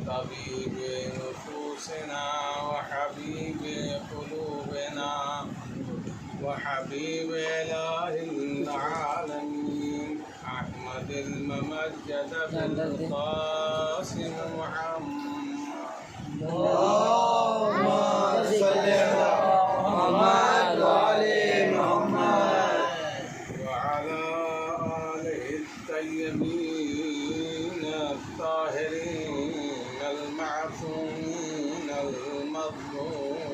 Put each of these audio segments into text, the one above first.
طبيب نفوسنا وحبيب قلوبنا وحبيب إله العالمين أحمد الممجد بالقاسم محمد اللهم صل على محمد وعلى محمد وعلى آله الطيبين الطاهرين المعصومين المظلومين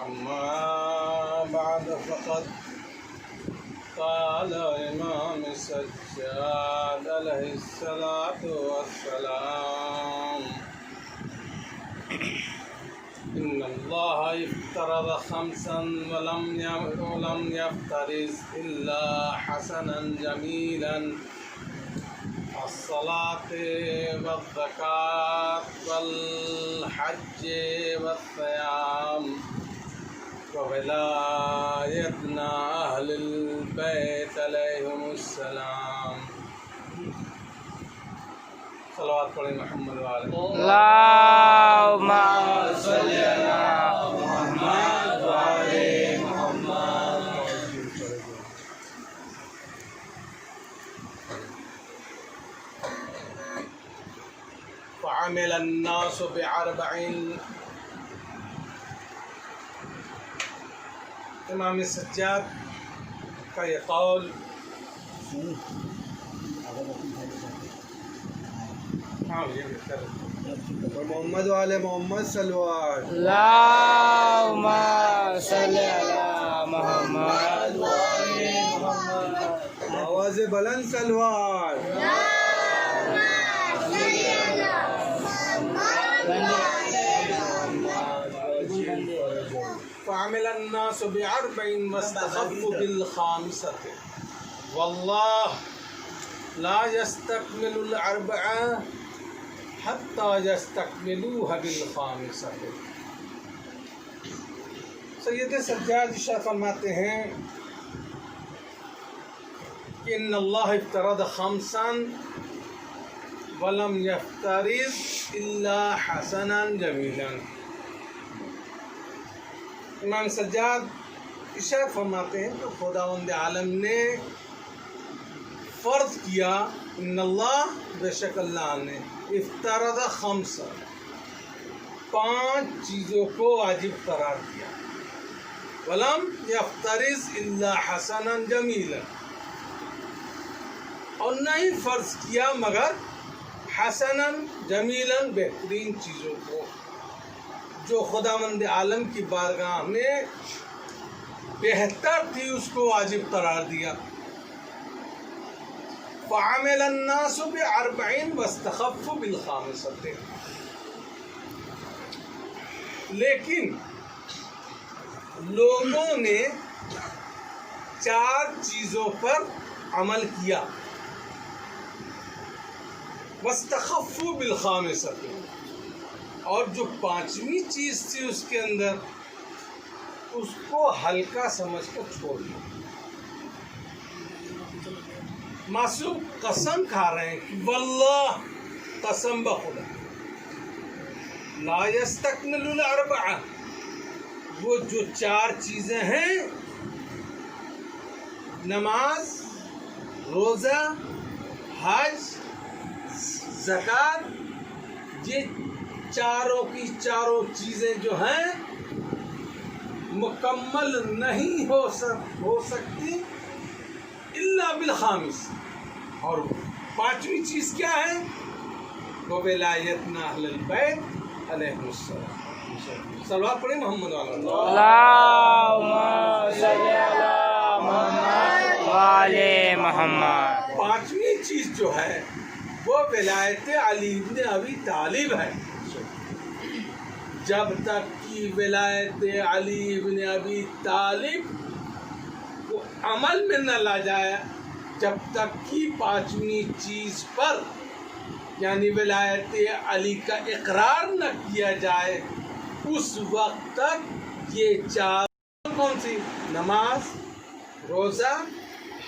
أما بعد فقد قال إمام السجاد عليه الصلاة والسلام إن الله افترض خمسا ولم يفترض إلا حسنا جميلا الصلاة والزكاة والحج والصيام وولايتنا أهل البيت عليهم السلام صلوات پڑھیں محمد والے اللهم صل على محمد وعلى محمد فعمل الناس بأربع امام سجاد کا یہ قول محمد والے محمد صلوات اللهم صل على محمد وعلى محمد آواز بلند صلوات فعمل الناس بأربع واستخفوا بالخامسة والله لا يستكمل الأربعة حتى يستكملوها بالخامسة سید سجاد شاہ فرماتے ہیں کہ ان اللہ افترض خمسا ولم يفترض الا حسنا جمیلا. امام سجاد ارشاد فرماتے ہیں کہ خداوند عالم نے فرض کیا ان اللہ بے شک اللہ نے افترض خمسا 5 چیزوں کو واجب قرار دیا ولم یفترض الا حسنا جمیلا اور نہیں فرض کیا مگر حسنا جمیلا بہترین چیزوں کو جو خداوند عالم کی بارگاہ میں بہتر تھی اس کو واجب قرار دیا. فعمل الناس بأربع واستخفوا بالخامسة لیکن لوگوں نے 4 چیزوں پر عمل کیا. واستخفوا بالخامسة اور جو 5ویں چیز تھی اس کے اندر اس کو ہلکا سمجھ کر چھوڑ دیا. معصوم قسم کھا رہے ہیں کہ واللہ قسم بخدا لا یستکمل الاربعہ وہ جو 4 چیزیں ہیں نماز روزہ حج زکوٰۃ یہ چاروں کی چاروں چیزیں جو ہیں مکمل نہیں ہو سکتی الا بالخامس اور 5ویں چیز کیا ہے وہ ولایتنا اہل البیت علیہم السلام. صلوات پڑھیں محمد علیہ اللهم صل على محمد وعلى محمد 5ویں چیز جو ہے وہ ولایت علی بن ابی طالب ہے. جب تک کی ولایت علی بن ابی طالب کو عمل میں نہ لا جائے جب تک کی 5ویں چیز پر یعنی ولایت علی کا اقرار نہ کیا جائے اس وقت تک یہ 4 کون سی نماز روزہ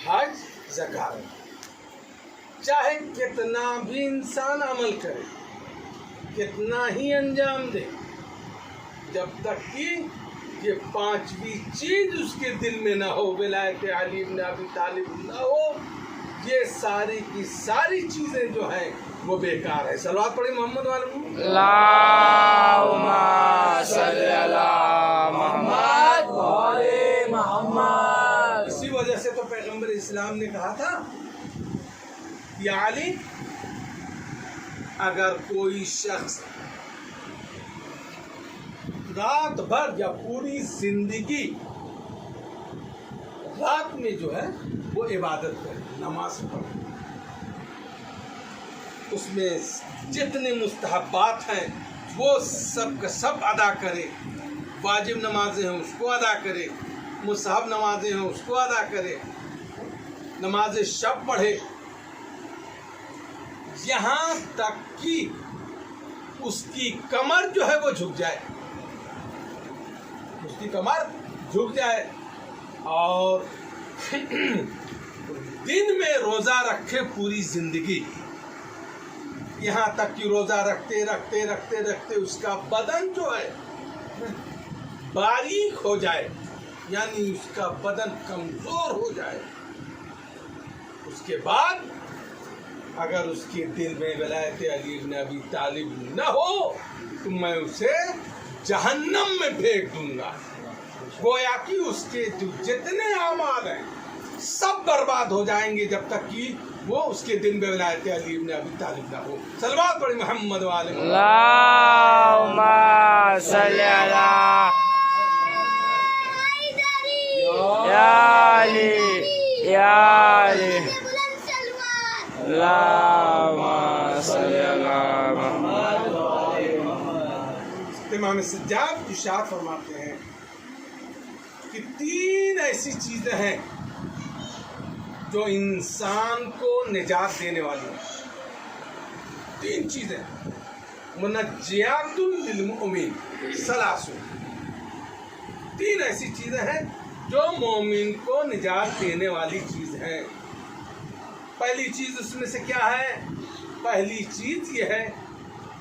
حج زکوٰۃ چاہے کتنا بھی انسان عمل کرے، کتنا ہی انجام دے، جب تک کہ یہ پانچویں چیز اس کے دل میں نہ ہو، ولایت علی بن ابی طالب نہ ہو، یہ ساری کی ساری چیزیں جو ہیں وہ بیکار ہے. صلوات پڑھی محمد والے. اللہم صلی علی محمد وعلی محمد. اسی وجہ سے تو پیغمبر اسلام نے کہا تھا یا علی، اگر کوئی شخص رات بھر یا پوری زندگی رات میں جو ہے وہ عبادت کرے، نماز پڑھے، اس میں جتنے مستحبات ہیں وہ سب کا سب ادا کرے، واجب نمازیں ہیں اس کو ادا کرے، مستحب نمازیں ہیں اس کو ادا کرے، نماز شب پڑھے، یہاں تک کہ اس کی کمر جو ہے وہ جھک جائے، اس کی کمر جھک جائے، اور دن میں روزہ رکھے پوری زندگی، یہاں تک کہ روزہ رکھتے رکھتے رکھتے رکھتے اس کا بدن جو ہے باریک ہو جائے، یعنی اس کا بدن کمزور ہو جائے، اس کے بعد اگر اس کے دل میں ولایت علی بن ابی طالب نہ ہو تو میں اسے جہنم میں پھینک دوں گا. گویا کہ اس کے جو جتنے اعمال ہیں سب برباد ہو جائیں گے جب تک کہ وہ اس کے دل میں ولایت علی بن ابی طالب نہ ہو. صلوات پڑھی محمد والے. اللہم صلی علی یا علی یا علی. اللہم صلی علی محمد. امام سجاد ارشاد فرماتے ہیں کہ تین ایسی چیزیں ہیں جو انسان کو نجات دینے والی ہیں. تین چیزیں منجیات للمؤمن ثلاث، تین ایسی چیزیں ہیں جو مومن کو نجات دینے والی چیز ہیں. پہلی چیز اس میں سے کیا ہے؟ پہلی چیز یہ ہے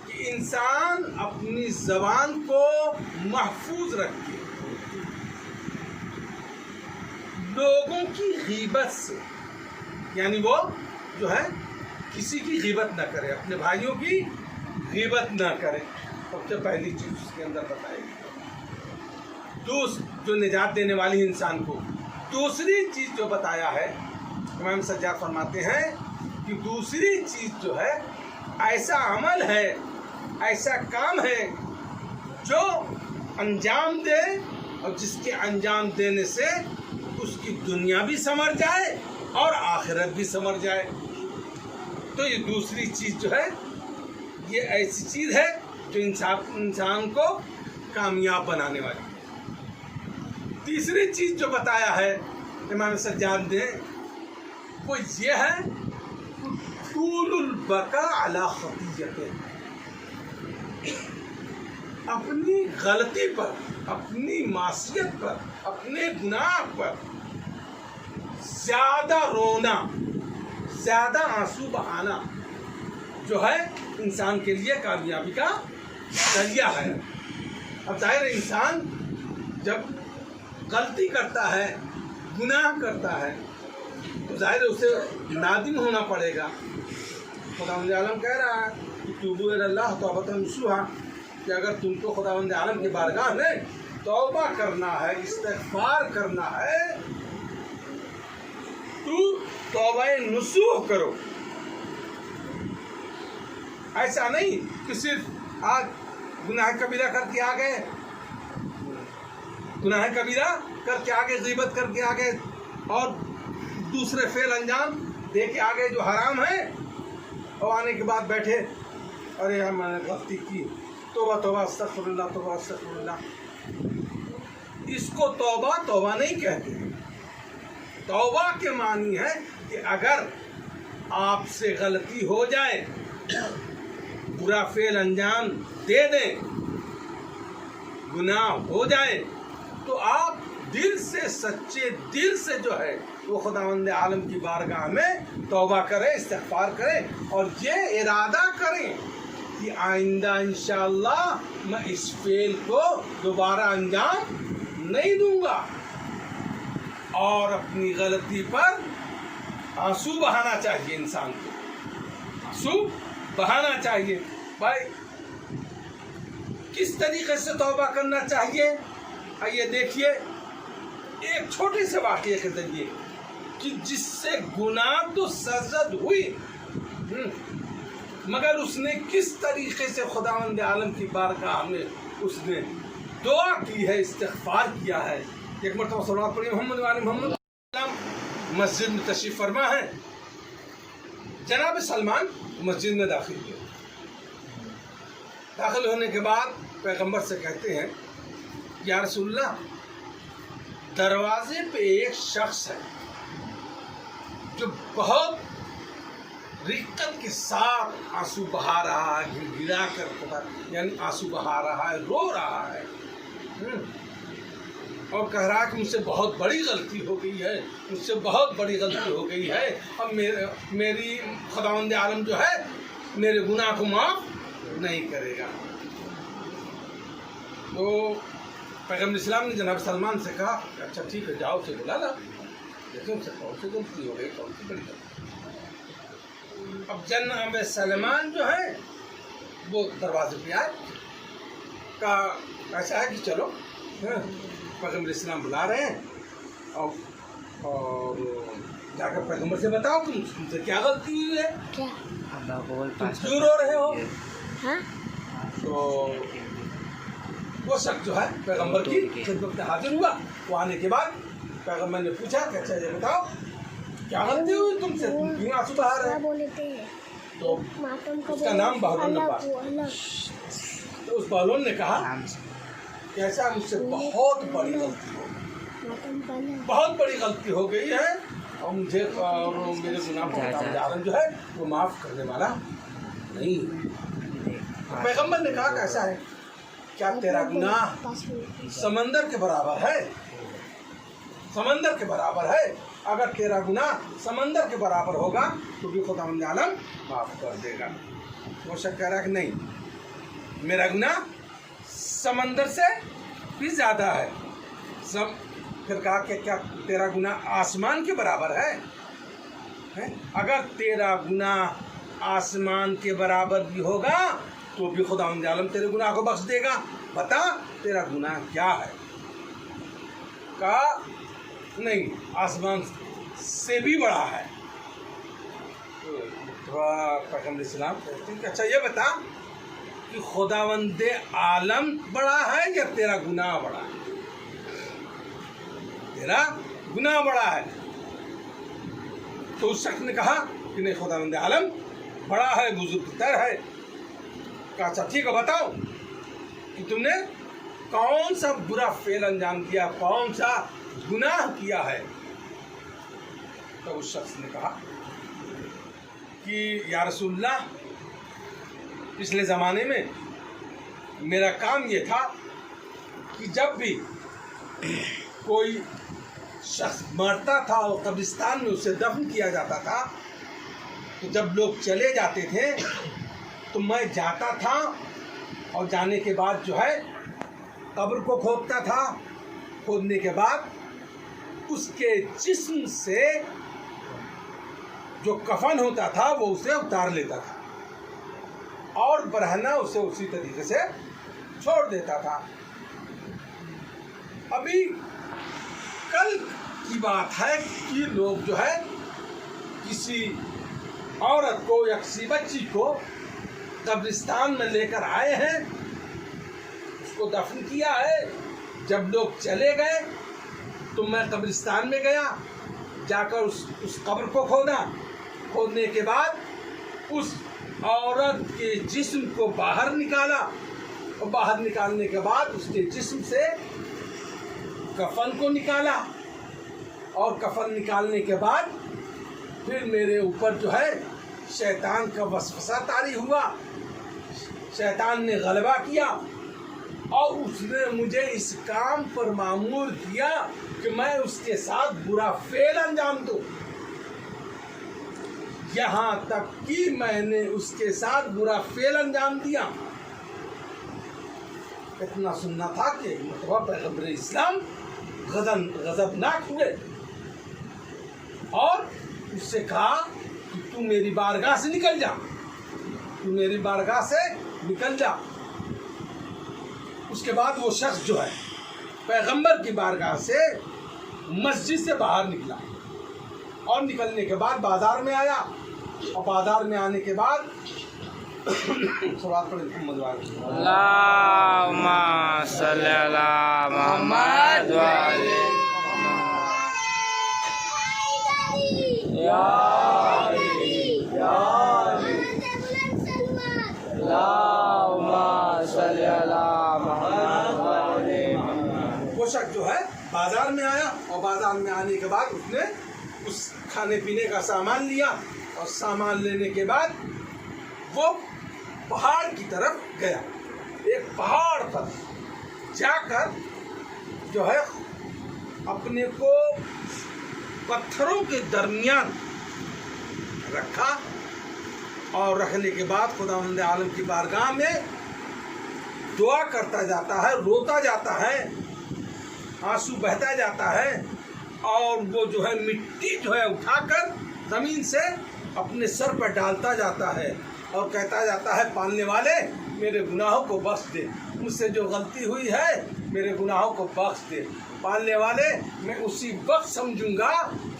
کہ انسان اپنی زبان کو محفوظ رکھے، لوگوں کی غیبت سے، یعنی وہ جو ہے کسی کی غیبت نہ کرے، اپنے بھائیوں کی غیبت نہ کرے. سب سے پہلی چیز اس کے اندر بتائی جو نجات دینے والی انسان کو. دوسری چیز جو بتایا ہے امام سجاد فرماتے ہیں کہ دوسری چیز جو ہے ایسا عمل ہے، ایسا کام ہے جو انجام دے اور جس کے انجام دینے سے اس کی دنیا بھی سنور جائے اور آخرت بھی سنور جائے. تو یہ دوسری چیز جو ہے یہ ایسی چیز ہے جو انسان کو کامیاب بنانے والی. تیسری چیز جو بتایا ہے امام سجاد نے وہ یہ ہے طول البقاء علی خطیئت، اپنی غلطی پر، اپنی معصیت پر، اپنے گناہ پر زیادہ رونا، زیادہ آنسو بہانا جو ہے انسان کے لیے کامیابی کا ذریعہ ہے. اب ظاہر انسان جب غلطی کرتا ہے، گناہ کرتا ہے تو ظاہر اسے نادم ہونا پڑے گا. خداوند عالم کہہ رہا ہے کہ توبوا الی اللہ توبۃ نصوحا، کہ اگر تم کو خداوند عالم کی بارگاہ میں توبہ کرنا ہے، استغفار کرنا ہے تو توبہ نصوح کرو. ایسا نہیں کہ صرف آج گناہ کبیرہ کر کے آ گئے، گناہ کبیرہ کر کے آگے، غیبت کر کے آگے اور دوسرے فعل انجام دے کے آگے جو حرام ہے، اور آنے کے بعد بیٹھے ارے ہم نے غلطی کی، توبہ توبہ استغفر اللہ، توبہ استغفر اللہ. اس کو توبہ نہیں کہتے ہیں. توبہ کے معنی ہے کہ اگر آپ سے غلطی ہو جائے، برا فعل انجام دے دیں، گناہ ہو جائے تو آپ دل سے سچے دل سے جو ہے وہ خداوند عالم کی بارگاہ میں توبہ کرے، استغفار کرے اور یہ ارادہ کریں کہ آئندہ انشاءاللہ میں اس فعل کو دوبارہ انجام نہیں دوں گا، اور اپنی غلطی پر آنسو بہانا چاہیے انسان کو، آنسو بہانا چاہیے۔ بھائی کس طریقے سے توبہ کرنا چاہیے؟ آئیے دیکھیے ایک چھوٹے سے واقعے کے ذریعے کہ جس سے گناہ تو سرزد ہوئی مگر اس نے کس طریقے سے خداوند عالم کی بارگاہ میں اس نے دعا کی ہے، استغفار کیا ہے۔ ایک مرتبہ صلوات پڑھی محمد وعلی محمد۔ مسجد میں تشریف فرما ہے، جناب سلمان مسجد میں داخل ہوئے۔ داخل ہونے کے بعد پیغمبر سے کہتے ہیں یا رسول اللہ، دروازے پہ ایک شخص ہے جو بہت رقت کے ساتھ آنسو بہا رہا ہے، گڑ کر یعنی آنسو بہا رہا ہے، رو رہا ہے اور کہہ رہا ہے کہ مجھ سے بہت بڑی غلطی ہو گئی ہے، مجھ سے بہت بڑی غلطی ہو گئی ہے، اب میری خداوند عالم جو ہے میرے گناہ کو معاف نہیں کرے گا۔ تو پیغمبر اسلام نے جناب سلمان سے کہا کہ اچھا ٹھیک ہے، جاؤ اسے بلا لا، دیکھیں اسے کون سی غلطی ہو گئی، کون سی بڑی غلطی۔ اب جناب سلمان جو ہے وہ دروازے پہ آئے، کہا ایسا ہے کہ چلو پیغمبر اسلام بلا رہے ہیں اور جا کر پیغمبر سے بتاؤ کہ تم سے کیا غلطی ہوئی ہے، تم کیوں رو رہے ہو۔ تو وہ شخص جو ہے پیغمبر کی خدمت میں حاضر ہوا۔ وہ آنے کے بعد پیغمبر نے پوچھا کہ اچھا یہ بتاؤ کیا غلطی ہوئی تم سے، تم کیوں آنسو بہا رہے ہیں؟ تو اس کا نام بہلول نباس۔ تو اس بہلول نے کہا کہ ایسا مجھ سے بہت بڑی غلطی ہو گئی، بہت بڑی غلطی ہو گئی ہے اور مجھے اور میرے گناہ کو خداوند عالم جو ہے وہ معاف کرنے والا نہیں۔ پیغمبر نے کہا کہ ایسا ہے، کیا تیرا گناہ سمندر کے برابر ہے؟ سمندر کے برابر ہے؟ اگر تیرا گناہ سمندر کے برابر ہوگا تو بھی خداوند عالم معاف کر دے گا۔ وہ شخص کہہ رہا کہ نہیں، میرا گناہ سمندر سے بھی زیادہ ہے۔ پھر کہا کہ کیا تیرا گناہ آسمان کے برابر ہے؟ اگر تیرا گناہ آسمان کے برابر بھی ہوگا تو بھی خداوند عالم تیرے گناہ کو بخش دے گا، بتا تیرا گناہ کیا ہے؟ کہا نہیں، آسمان سے بھی بڑا ہے۔ پیغمبر اسلام کہتے ہیں کہ اچھا یہ بتا کہ خداوند عالم بڑا ہے یا تیرا گناہ بڑا ہے؟ تیرا گناہ بڑا ہے۔ تو اس شخص نے کہا کہ نہیں، خداوند عالم بڑا ہے، بزرگ تر ہے۔ کہا اچھا ٹھیک ہے، بتاؤ کہ تم نے کون سا برا فعل انجام دیا، کون سا گناہ کیا ہے؟ تو اس شخص نے کہا کہ یا رسول اللہ، پچھلے زمانے میں میرا کام یہ تھا کہ جب بھی کوئی شخص مرتا تھا اور قبرستان میں اسے دفن کیا جاتا تھا تو جب لوگ چلے جاتے تھے تو میں جاتا تھا اور جانے کے بعد جو ہے قبر کو کھودتا تھا، کھودنے کے بعد اس کے جسم سے جو کفن ہوتا تھا وہ اسے اتار لیتا تھا اور برہنہ اسے اسی طریقے سے چھوڑ دیتا تھا۔ ابھی کل کی بات ہے کہ لوگ جو ہے کسی عورت کو یا کسی بچی کو قبرستان میں لے کر آئے ہیں، اس کو دفن کیا ہے۔ جب لوگ چلے گئے تو میں قبرستان میں گیا، جا کر اس قبر کو کھودا، کھودنے کے بعد اس عورت کے جسم کو باہر نکالا اور باہر نکالنے کے بعد اس کے جسم سے کفن کو نکالا اور کفن نکالنے کے بعد پھر میرے اوپر جو ہے شیطان کا وسوسہ طاری ہوا، شیطان نے غلبہ کیا اور اس نے مجھے اس کام پر مامور کیا کہ میں اس کے ساتھ برا فعل انجام دوں، یہاں تک کہ میں نے اس کے ساتھ برا فعل انجام دیا۔ اتنا سننا تھا کہ مطلب پیغمبر اسلام غضبناک ہوئے اور اس سے کہا کہ تو میری بارگاہ سے نکل جا، تو میری بارگاہ سے نکل جا۔ اس کے بعد وہ شخص جو ہے پیغمبر کی بارگاہ سے مسجد سے باہر نکلا، اور نکلنے کے بعد بازار میں آیا، اور بازار میں آنے کے بعد سوال پڑھیں محمد والی اللہم صلی علی محمد وعلی یا علی یا علی اللہم صلی علی محمد وعلی محمد۔ وہ شخص جو ہے بازار میں آیا، اور بازار میں آنے کے بعد اس نے اس کھانے پینے کا سامان لیا، اور سامان لینے کے بعد وہ پہاڑ کی طرف گیا۔ ایک پہاڑ پر جا کر جو ہے اپنے کو پتھروں کے درمیان رکھا، اور رکھنے کے بعد خداوند عالم کی بارگاہ میں دعا کرتا جاتا ہے، روتا جاتا ہے، آنسو بہتا جاتا ہے، اور وہ جو ہے مٹی جو ہے اٹھا کر زمین سے اپنے سر پر ڈالتا جاتا ہے، اور کہتا جاتا ہے پالنے والے میرے گناہوں کو بخش دے، مجھ سے جو غلطی ہوئی ہے میرے گناہوں کو بخش دے، پالنے والے میں اسی وقت سمجھوں گا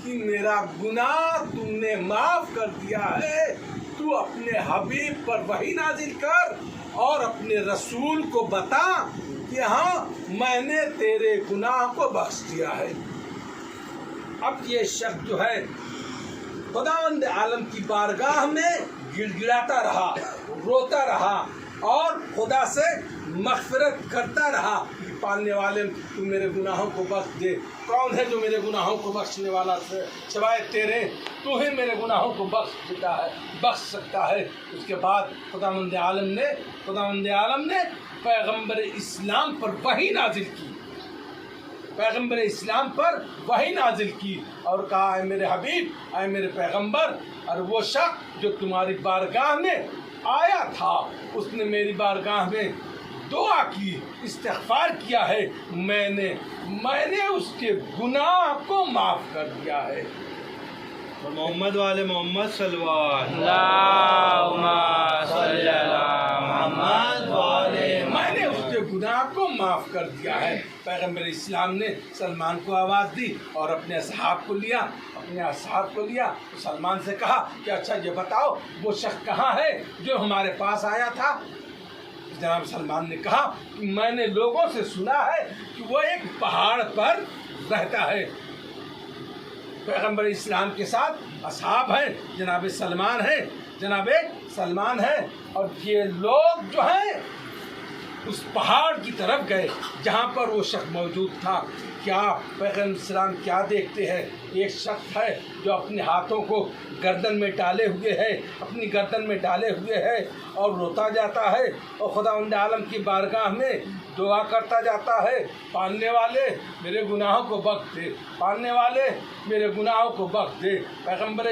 کہ میرا گناہ تم نے معاف کر دیا ہے، تو اپنے حبیب پر وحی نازل کر اور اپنے رسول کو بتا کہ ہاں میں نے تیرے گناہ کو بخش دیا ہے۔ اب یہ شخص جو ہے خداوند عالم کی بارگاہ میں گڑ گڑاتا رہا، روتا رہا، اور خدا سے مغفرت کرتا رہا کہ پالنے والے تو میرے گناہوں کو بخش دے، کون ہے جو میرے گناہوں کو بخشنے والا سے سوائے تیرے، تو ہی میرے گناہوں کو بخش سکتا ہے۔ اس کے بعد خداوند عالم نے پیغمبر اسلام پر وحی نازل کی، پیغمبر اسلام پر وحی نازل کی، اور کہا اے میرے حبیب، اے میرے پیغمبر، اور وہ شخص جو تمہاری بارگاہ میں آیا تھا اس نے میری بارگاہ میں دعا کی، استغفار کیا ہے، میں نے اس کے گناہ کو معاف کر دیا ہے۔ محمد والے محمد صلی اللہ علیہ وسلم۔ اللہم صلی علی محمد وعلی میں نے اس کے گناہ کو معاف کر دیا ہے۔ پیغمبر اسلام نے سلمان کو آواز دی اور اپنے اصحاب کو لیا، تو سلمان سے کہا کہ اچھا یہ بتاؤ وہ شخص کہاں ہے جو ہمارے پاس آیا تھا؟ جناب سلمان نے کہا کہ میں نے لوگوں سے سنا ہے کہ وہ ایک پہاڑ پر رہتا ہے، پیغمبر اسلام کے ساتھ اصحاب ہیں، جناب سلمان ہیں، اور یہ لوگ جو ہیں اس پہاڑ کی طرف گئے جہاں پر وہ شخص موجود تھا۔ کیا پیغمبر اسلام کیا دیکھتے ہیں؟ ایک شخص ہے جو اپنے ہاتھوں کو گردن میں ڈالے ہوئے ہے اور روتا جاتا ہے، اور خداوند عالم کی بارگاہ میں دعا کرتا جاتا ہے، پالنے والے میرے گناہوں کو بخش دے، پالنے والے میرے گناہوں کو بخش دے۔ پیغمبر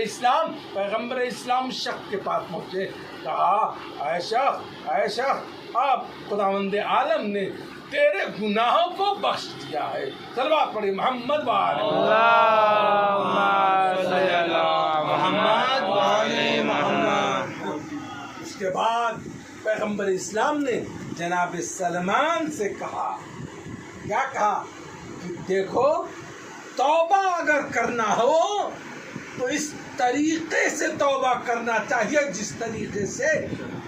اسلام شخص کے پاس پہنچے، کہا اے شخص اب خداوند عالم نے تیرے گناہوں کو بخش دیا ہے۔ صلوات پڑھی محمد وعلی اللہم صلی علی محمد وعلی محمد۔ اس کے بعد پیغمبر اسلام نے جناب سلمان سے کہا، کیا کہا کہ دیکھو توبہ اگر کرنا ہو تو اس طریقے سے توبہ کرنا چاہیے جس طریقے سے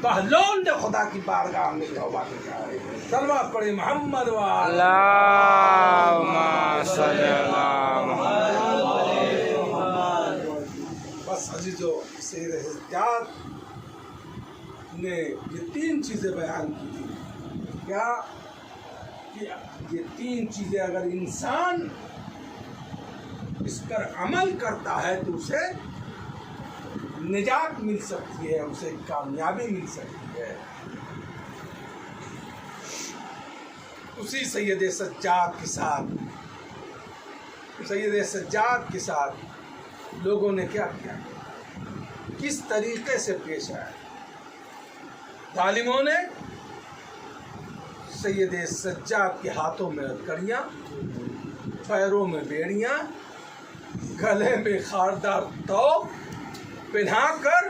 بہلول نے خدا کی بارگاہ میں توبہ کیا ہے۔ صلوات پڑھی محمد وعلی اللہم صلی علی محمد۔ بس عزیزو، سیر احتیاط نے یہ 3 چیزیں بیان کی تھی، کیا کہ یہ 3 چیزیں اگر انسان اس پر عمل کرتا ہے تو اسے نجات مل سکتی ہے، اسے کامیابی مل سکتی ہے۔ اسی سید سجاد کے ساتھ لوگوں نے کیا کیا، کس طریقے سے پیش آیا؟ ظالموں نے سید سجاد کے ہاتھوں میں ہتھکڑیاں، پیروں میں بیڑیاں، گلے میں خاردار توپ پہنا کر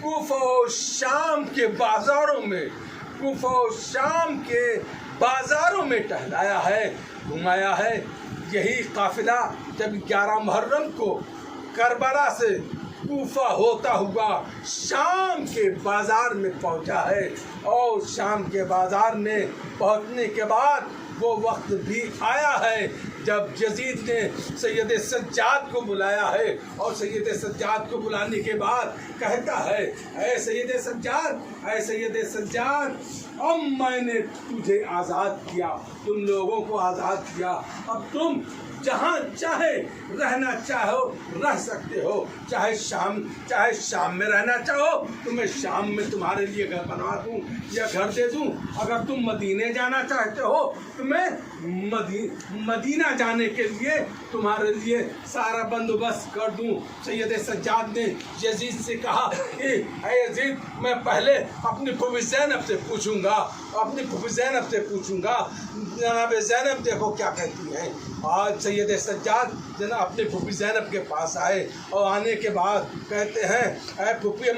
کوفہ و شام کے بازاروں میں ٹہلایا ہے، گھمایا ہے۔ یہی قافلہ جب 11 محرم کو کربلا سے کوفہ ہوتا ہوا شام کے بازار میں پہنچا ہے، اور شام کے بازار میں پہنچنے کے بعد وہ وقت بھی آیا ہے جب یزید نے سید سجاد کو بلایا ہے، اور سید سجاد کو بلانے کے بعد کہتا ہے، اے سید سجاد، اب میں نے تجھے آزاد کیا، تم لوگوں کو آزاد کیا، اب تم جہاں چاہے رہنا چاہو رہ سکتے ہو، چاہے شام میں رہنا چاہو تمہیں شام میں تمہارے لیے گھر بنوا دوں یا گھر دے دوں، اگر تم مدینے جانا چاہتے ہو تو میں مدینہ جانے کے لیے تمہارے لیے سارا بندوبست کر دوں۔ سید سجاد نے یزید سے کہا کہ اے یزید، میں پہلے اپنی پھوپھی زینب سے پوچھوں گا، جناب زینب دیکھو کیا کہتی ہیں۔ آج سید سجاد جناب اپنی پھوپھی زینب کے پاس آئے، اور آنے کے بعد کہتے ہیں، اے پھوپھی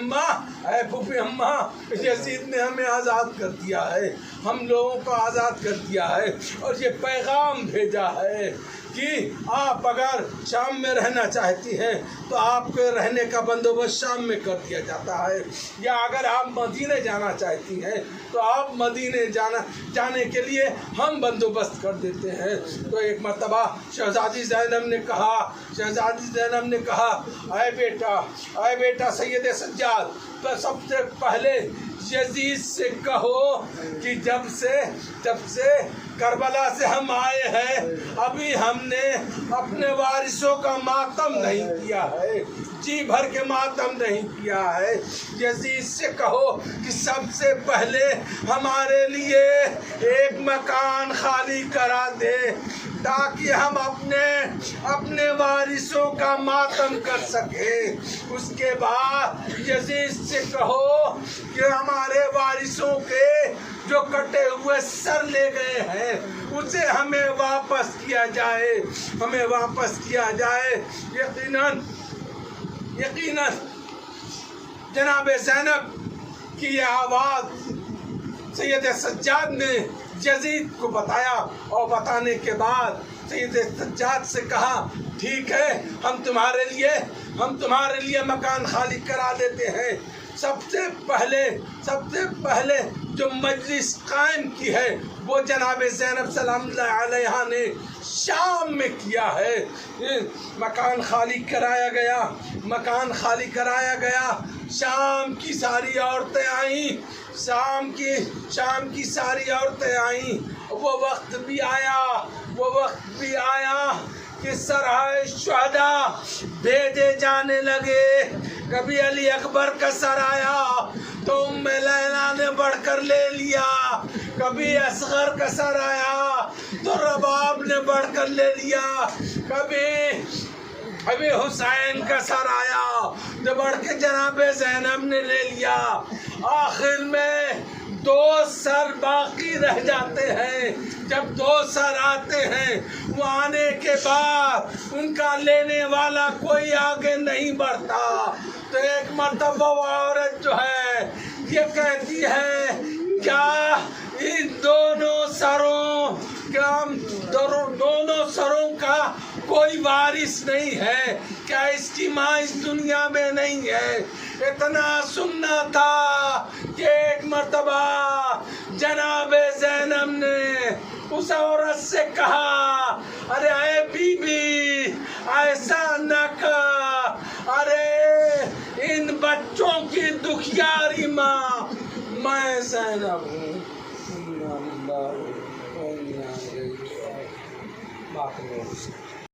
اماں، یزید نے ہمیں آزاد کر دیا ہے، ہم لوگوں کو آزاد کر دیا ہے، اور یہ پیغام بھیجا ہے کہ آپ اگر شام میں رہنا چاہتی ہیں تو آپ کے رہنے کا بندوبست شام میں کر دیا جاتا ہے، یا اگر آپ مدینے جانا چاہتی ہیں تو آپ مدینے جانے کے لیے ہم بندوبست کر دیتے ہیں۔ تو ایک مرتبہ شہزادی زینب نے کہا اے بیٹا سید سجاد، تو سب سے پہلے یزید سے کہو کہ جب سے کربلا سے ہم آئے ہیں ابھی ہم نے اپنے وارثوں کا ماتم نہیں کیا ہے، جی بھر کے ماتم نہیں کیا ہے۔ یزید سے کہو کہ سب سے پہلے ہمارے لیے ایک مکان خالی کرا دے تاکہ ہم اپنے وارثوں کا ماتم کر سکے۔ اس کے بعد یزید سے کہو کہ ہمارے وارثوں کے جو کٹے ہوئے سر لے گئے ہیں اسے ہمیں واپس کیا جائے۔ یقیناً جناب زینب کی یہ آواز سید سجاد نے یزید کو بتایا، اور بتانے کے بعد سید سجاد سے کہا ٹھیک ہے، ہم تمہارے لیے مکان خالی کرا دیتے ہیں۔ سب سے پہلے جو مجلس قائم کی ہے وہ جناب زینب سلام اللہ علیہا نے شام میں کیا ہے۔ مکان خالی کرایا گیا، شام کی ساری عورتیں آئیں، وہ وقت بھی آیا کہ سرائے شہداء بھیجے جانے لگے۔ کبھی علی اکبر کا سر آیا تو ام لیلا نے بڑھ کر لے لیا، کبھی اصغر کا سر آیا تو رباب نے بڑھ کر لے لیا، کبھی حسین کا سر آیا جو بڑھ کے جناب زینب نے لے لیا۔ آخر میں 2 سر باقی رہ جاتے ہیں۔ جب 2 سر آتے ہیں، وہ آنے کے بعد ان کا لینے والا کوئی آگے نہیں بڑھتا، تو ایک مرتبہ وہ عورت جو ہے یہ کہتی ہے کیا ان دونوں سروں کا کوئی وارث نہیں ہے؟ کیا اس کی ماں اس دنیا میں نہیں ہے؟ اتنا سننا تھا کہ ایک مرتبہ جناب زینب نے اس عورت سے کہا ارے اے بی بی ایسا نہ کر، ارے ان بچوں کی دکھیاری ماں میں زینب ہوں۔